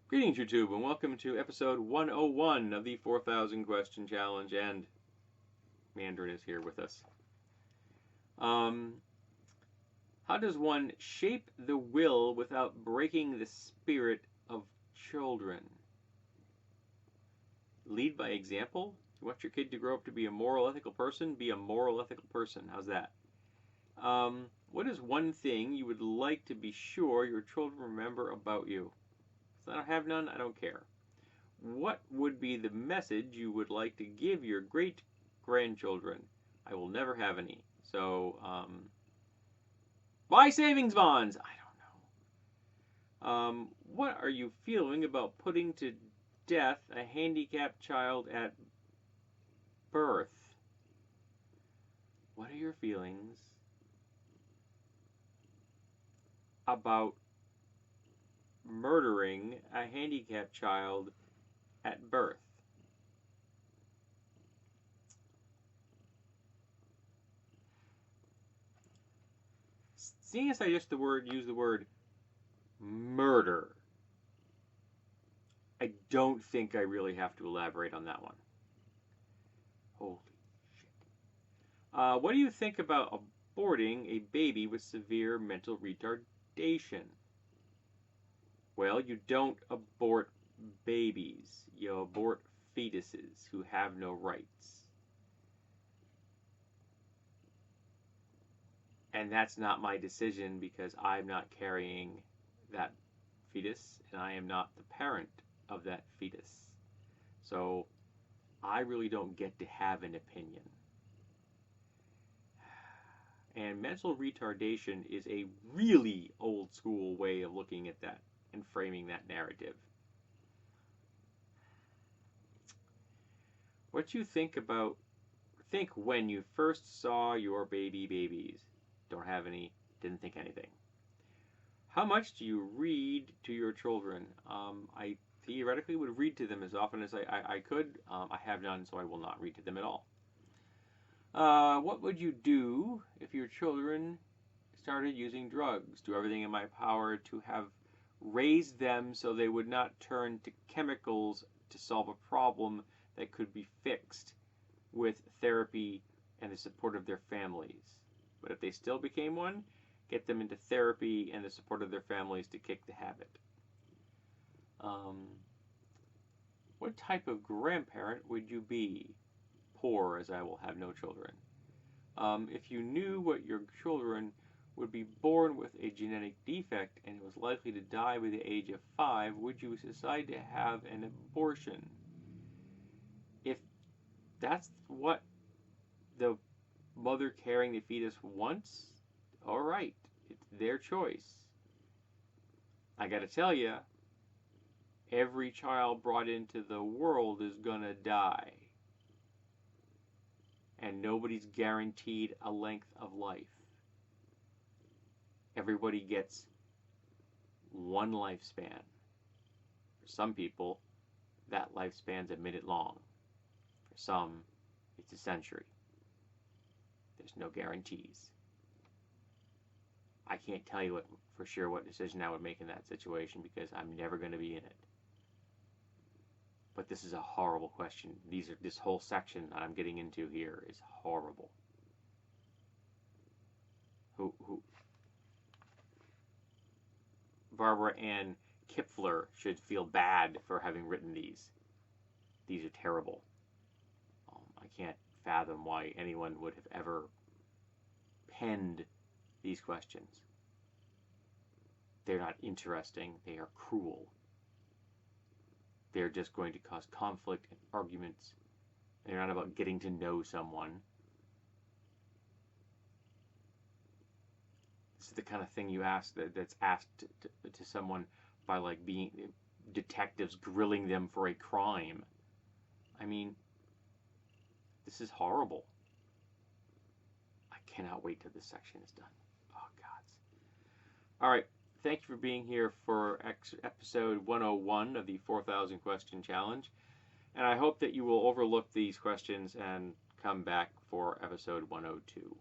Greetings, YouTube, and welcome to episode 101 of the 4,000 Question Challenge, and Mandarin is here with us. How does one shape the will without breaking the spirit of children? Lead by example. You want your kid to grow up to be a moral, ethical person? Be a moral, ethical person. How's that? What is one thing you would like to be sure your children remember about you? If I don't have none, I don't care. What would be the message you would like to give your great-grandchildren? I will never have any. So, buy savings bonds! I don't know. What are you feeling about putting to death a handicapped child at birth? What are your feelings about murdering a handicapped child at birth? Seeing as I just use the word murder, I don't think I really have to elaborate on that one. Holy shit. What do you think about aborting a baby with severe mental retardation? Well, you don't abort babies. You abort fetuses who have no rights. And that's not my decision because I'm not carrying that fetus and I am not the parent of that fetus. So I really don't get to have an opinion. And mental retardation is a really old school way of looking at that and framing that narrative. What you think when you first saw your babies. Don't have any, didn't think anything. How much do you read to your children? I theoretically would read to them as often as I could. I have none, so I will not read to them at all. What would you do if your children started using drugs? Do everything in my power to have raised them so they would not turn to chemicals to solve a problem that could be fixed with therapy and the support of their families. But if they still became one, get them into therapy and the support of their families to kick the habit. What type of grandparent would you be? Poor, as I will have no children. If you knew what your children would be born with a genetic defect and was likely to die by the age of 5, would you decide to have an abortion? If that's what the mother carrying the fetus wants, all right, it's their choice. I gotta tell you, every child brought into the world is gonna die. And nobody's guaranteed a length of life. Everybody gets one lifespan. For some people, that lifespan's a minute long. For some, it's a century. There's no guarantees. I can't tell you for sure what decision I would make in that situation because I'm never going to be in it. But this is a horrible question. This whole section that I'm getting into here is horrible. Barbara Ann Kipfler should feel bad for having written these. These are terrible. I can't fathom why anyone would have ever penned these questions. They're not interesting. They are cruel. They're just going to cause conflict and arguments. They're not about getting to know someone. This is the kind of thing you ask that's asked to someone by like being detectives grilling them for a crime. I mean, this is horrible. I cannot wait till this section is done. Oh, gods. All right. Thank you for being here for episode 101 of the 4,000 Question Challenge. And I hope that you will overlook these questions and come back for episode 102.